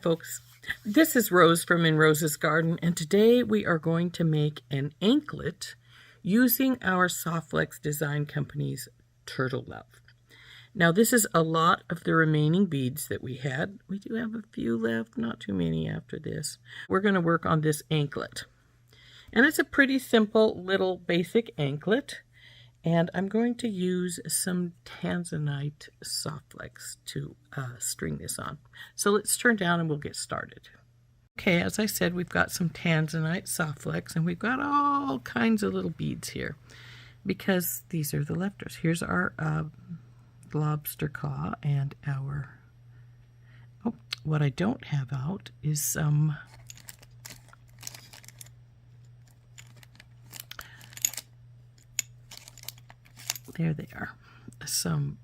Folks, this is Rose from In Rose's Garden, and today we are going to make an anklet using our SoftFlex Design Company's Turtle Love. Now this is a lot of the remaining beads that we had. We do have a few left, not too many after this. We're going to work on this anklet. And it's a pretty simple little basic anklet. And I'm going to use some Tanzanite SoftFlex to string this on. So let's turn down and we'll get started. Okay, as I said, we've got some Tanzanite SoftFlex, and we've got all kinds of little beads here because these are the lefters. Here's our lobster claw and our, oh, what I don't have out is some there they are, some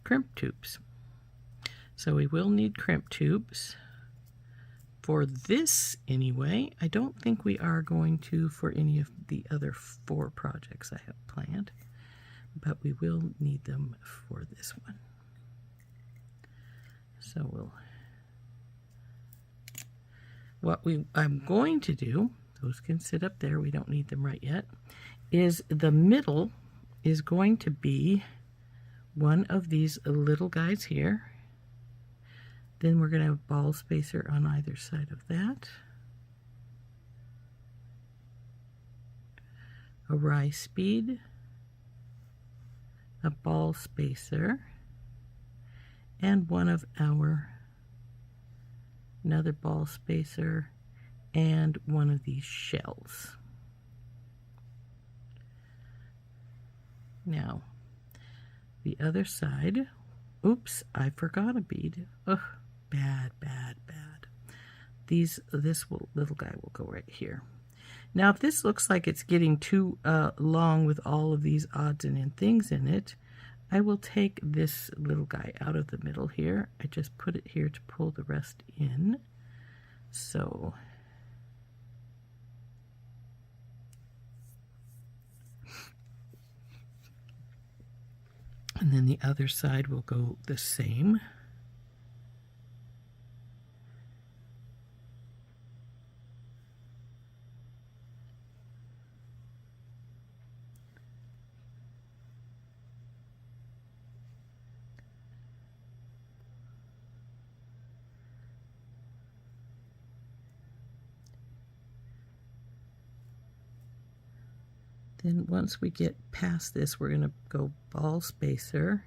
crimp tubes. So we will need crimp tubes for this anyway. I don't think we are going to for any of the other 4 projects I have planned, but we will need them for this one. So I'm going to do, those can sit up there, we don't need them right yet, is the middle is going to be one of these little guys here. Then we're going to have a ball spacer on either side of that. A rice bead, a ball spacer, and one of another ball spacer, and one of these shells. Now, the other side, oops, I forgot a bead. Ugh, bad. This little guy will go right here. Now, if this looks like it's getting too long with all of these odds and end things in it, I will take this little guy out of the middle here. I just put it here to pull the rest in. So, and then the other side will go the same. Then once we get past this, we're going to go ball spacer.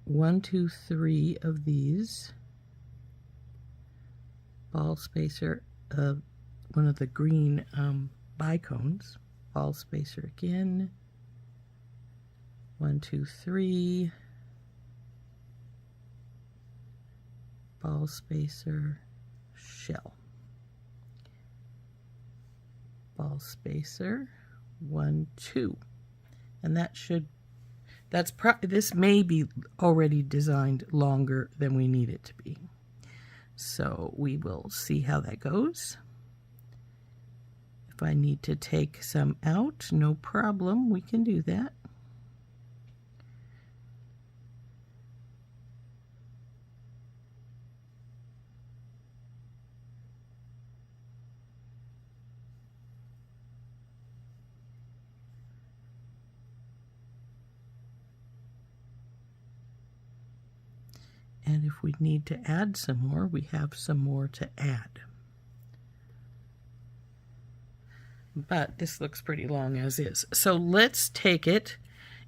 1, 2, 3 of these. Ball spacer of one of the green bicones. Ball spacer again. 1, 2, 3. Ball spacer, shell. Ball spacer, 1, 2, and this may be already designed longer than we need it to be, so we will see how that goes. If I need to take some out, no problem, we can do that. And if we need to add some more, we have some more to add. But this looks pretty long as is. So let's take it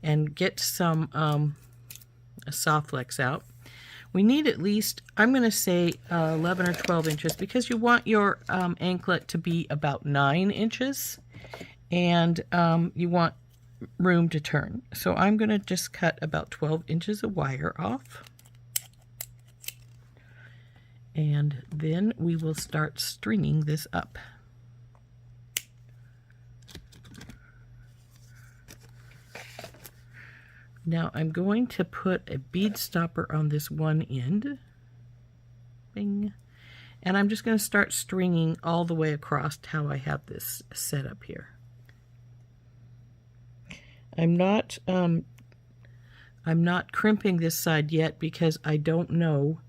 and get some SoftFlex out. We need at least, I'm going to say 11 or 12 inches because you want your anklet to be about 9 inches. And you want room to turn. So I'm going to just cut about 12 inches of wire off. And then we will start stringing this up. Now I'm going to put a bead stopper on this one end. Bing. And I'm just going to start stringing all the way across how I have this set up here. I'm not I'm not crimping this side yet because I don't know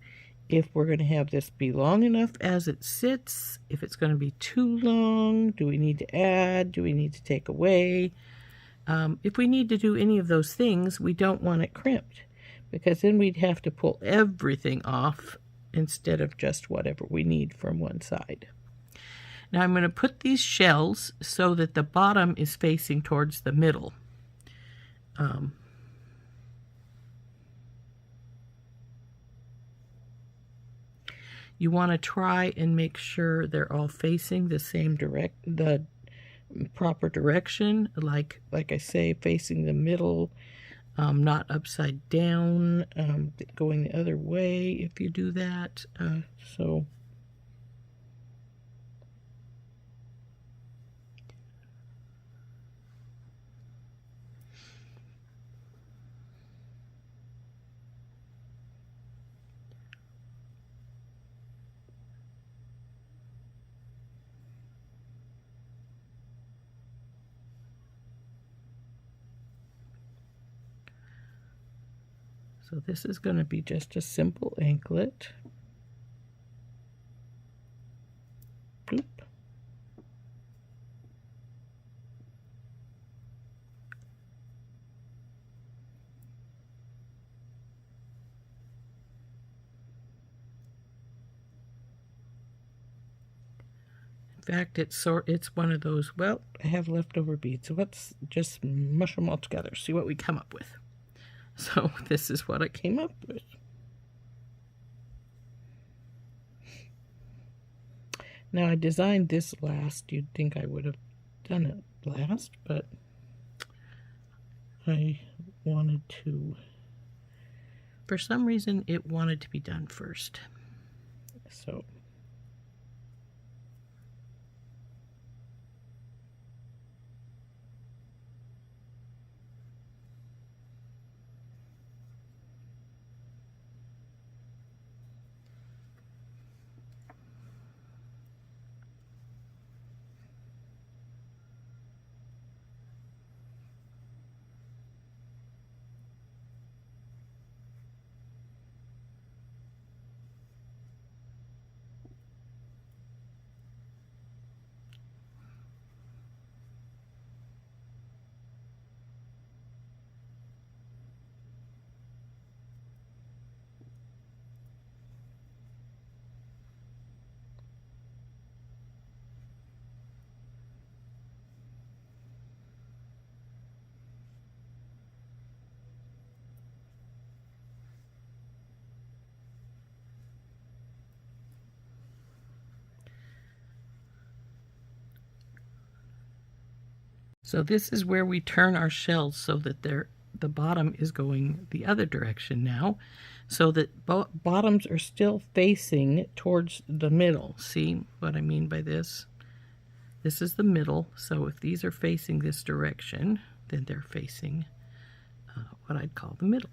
if we're going to have this be long enough as it sits, if it's going to be too long, do we need to add, do we need to take away? If we need to do any of those things, we don't want it crimped, because then we'd have to pull everything off instead of just whatever we need from one side. Now I'm going to put these shells so that the bottom is facing towards the middle. You want to try and make sure they're all facing the same the proper direction, like I say, facing the middle, not upside down, going the other way if you do that. So this is going to be just a simple anklet. Bloop. In fact, it's one of those, well, I have leftover beads, so let's just mush them all together, see what we come up with. So this is what I came up with. Now I designed this last. You'd think I would have done it last, but I wanted to, for some reason it wanted to be done first. So So this is where we turn our shells so that the bottom is going the other direction now, so that bottoms are still facing towards the middle. See what I mean by this? This is the middle, so if these are facing this direction, then they're facing what I'd call the middle.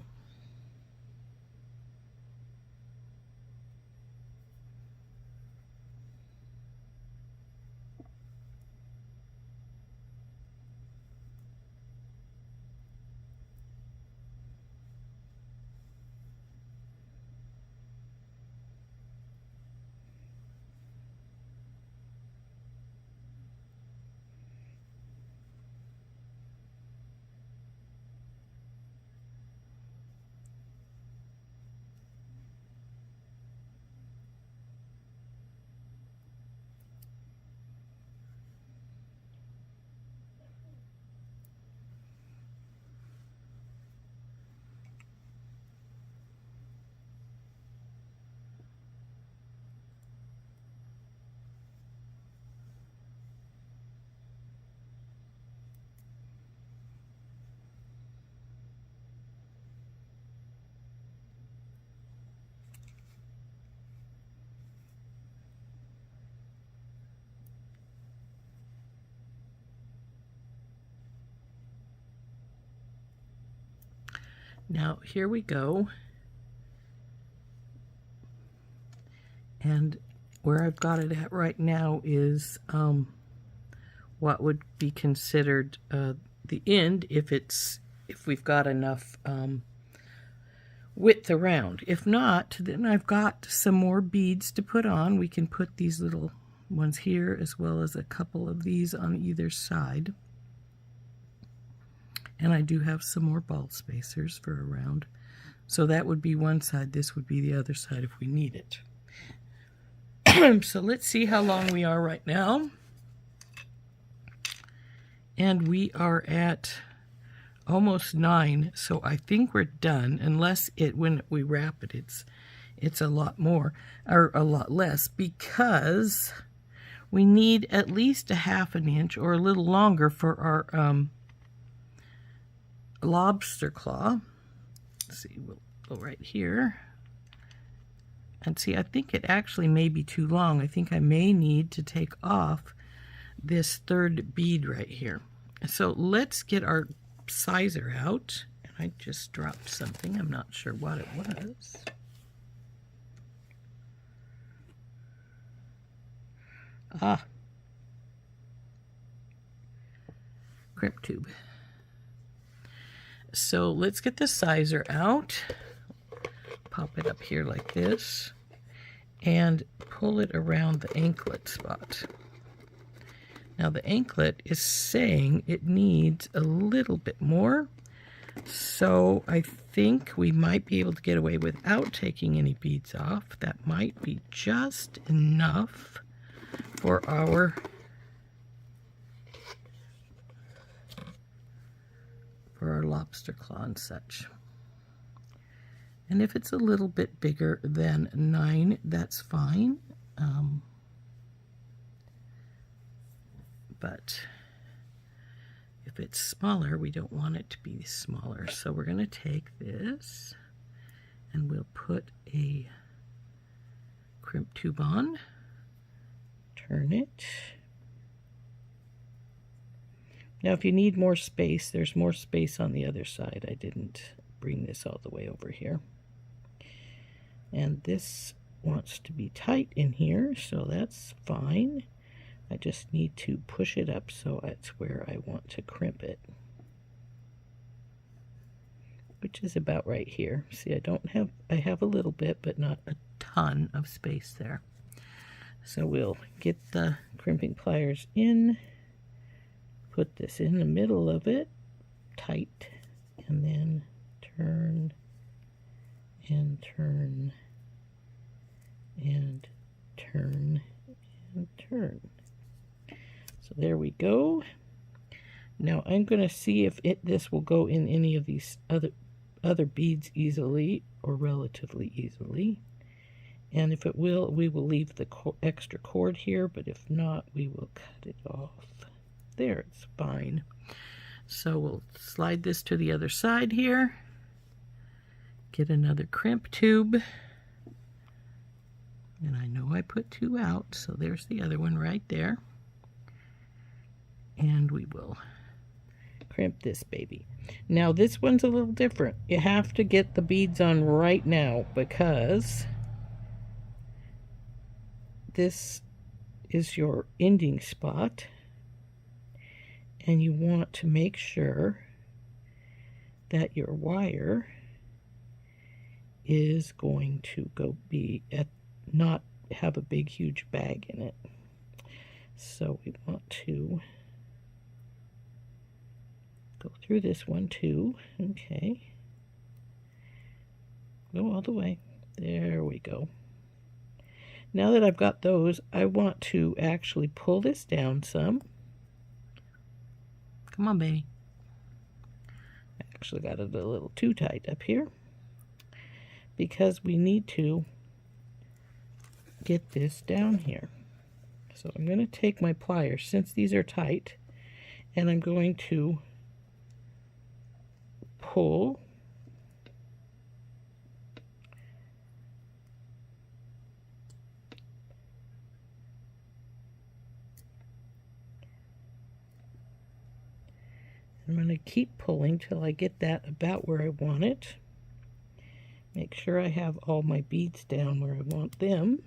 Now here we go, and where I've got it at right now is what would be considered the end if we've got enough width around. If not, then I've got some more beads to put on. We can put these little ones here as well as a couple of these on either side. And I do have some more ball spacers for around. So that would be one side, this would be the other side if we need it. So let's see how long we are right now. And we are at almost 9, so I think we're done, unless when we wrap it, it's a lot more, or a lot less, because we need at least a ½ inch or a little longer for our lobster claw. Let's see, we'll go right here. And see, I think it actually may be too long. I think I may need to take off this third bead right here. So let's get our sizer out. And I just dropped something. I'm not sure what it was. Crimp tube. So let's get the sizer out. Pop it up here like this. And pull it around the anklet spot. Now the anklet is saying it needs a little bit more, so I think we might be able to get away without taking any beads off. That might be just enough for our lobster claw and such. And if it's a little bit bigger than 9, that's fine. But if it's smaller, we don't want it to be smaller. So we're going to take this and we'll put a crimp tube on, turn it. Now if you need more space, there's more space on the other side. I didn't bring this all the way over here. And this wants to be tight in here, so that's fine. I just need to push it up so it's where I want to crimp it, which is about right here. See, I have a little bit, but not a ton of space there. So we'll get the crimping pliers in, put this in the middle of it, tight, and then turn and turn and turn and turn. So there we go. Now I'm going to see if this will go in any of these other beads easily or relatively easily. And if it will, we will leave the extra cord here, but if not, we will cut it off. There, it's fine. So we'll slide this to the other side here. Get another crimp tube. And I know I put 2 out, so there's the other one right there. And we will crimp this baby. Now this one's a little different. You have to get the beads on right now because this is your ending spot, and you want to make sure that your wire is going to not have a big huge bag in it. So we want to go through this one too. Okay, go all the way. There we go. Now that I've got those, I want to actually pull this down some. Come on, baby. I actually got it a little too tight up here because we need to get this down here. So I'm going to take my pliers, since these are tight, and I'm going to pull I'm going to keep pulling till I get that about where I want it. Make sure I have all my beads down where I want them.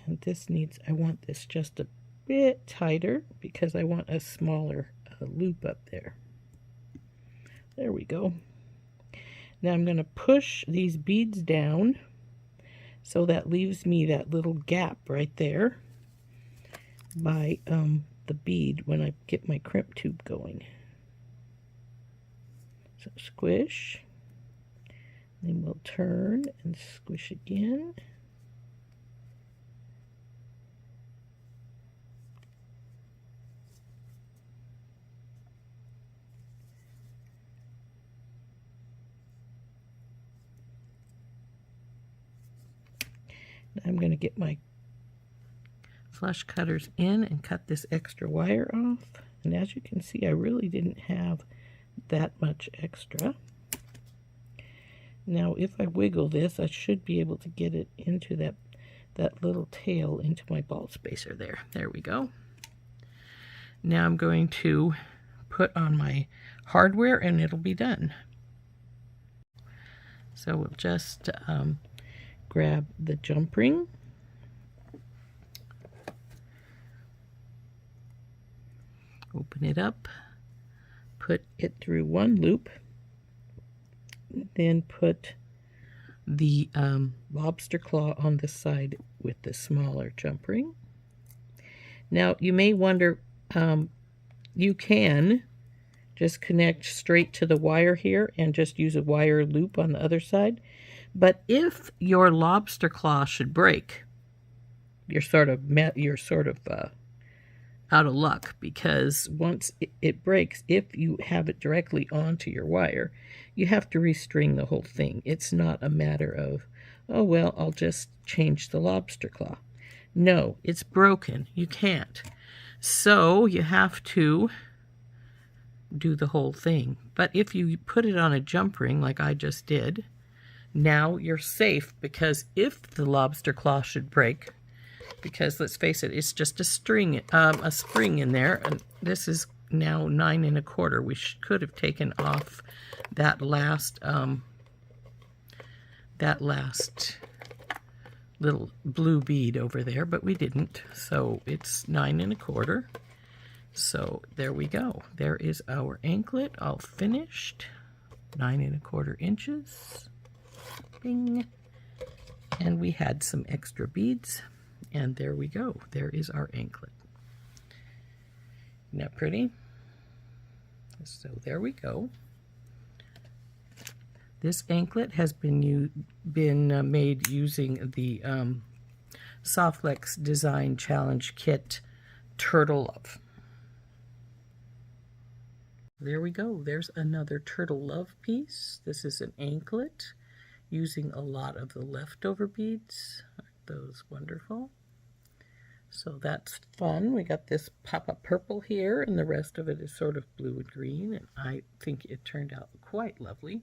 And this needs, I want this just a bit tighter because I want a smaller loop up there. There we go. Now I'm going to push these beads down so that leaves me that little gap right there by the bead when I get my crimp tube going. So squish, then we'll turn and squish again. I'm going to get my flush cutters in and cut this extra wire off. And as you can see, I really didn't have that much extra. Now if I wiggle this, I should be able to get it into that little tail into my ball spacer there. There we go. Now I'm going to put on my hardware and it'll be done. So we'll just grab the jump ring, open it up, put it through one loop, then put the lobster claw on the side with the smaller jump ring. Now you may wonder, you can just connect straight to the wire here and just use a wire loop on the other side. But if your lobster claw should break, you're sort of out of luck, because once it breaks, if you have it directly onto your wire, you have to restring the whole thing. It's not a matter of, oh well, I'll just change the lobster claw. No, it's broken. You can't. So you have to do the whole thing. But if you put it on a jump ring like I just did, now you're safe, because if the lobster claw should break, because let's face it, it's just a spring in there, and this is now 9 1/4. We could have taken off that last little blue bead over there, but we didn't. So it's 9 1/4. So there we go. There is our anklet all finished. 9 1/4 inches. Bing. And we had some extra beads, and there we go. There is our anklet. Isn't that pretty? So there we go. This anklet has been made using the SoftFlex Design Challenge Kit Turtle Love. There we go. There's another Turtle Love piece. This is an anklet using a lot of the leftover beads. Aren't those wonderful? So that's fun. We got this pop-up purple here, and the rest of it is sort of blue and green, and I think it turned out quite lovely.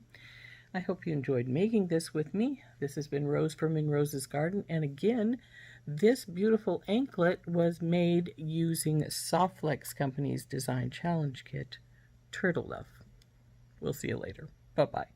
I hope you enjoyed making this with me. This has been Rose from In Rose's Garden, and again, this beautiful anklet was made using SoftFlex Company's Design Challenge Kit, Turtle Love. We'll see you later. Bye-bye.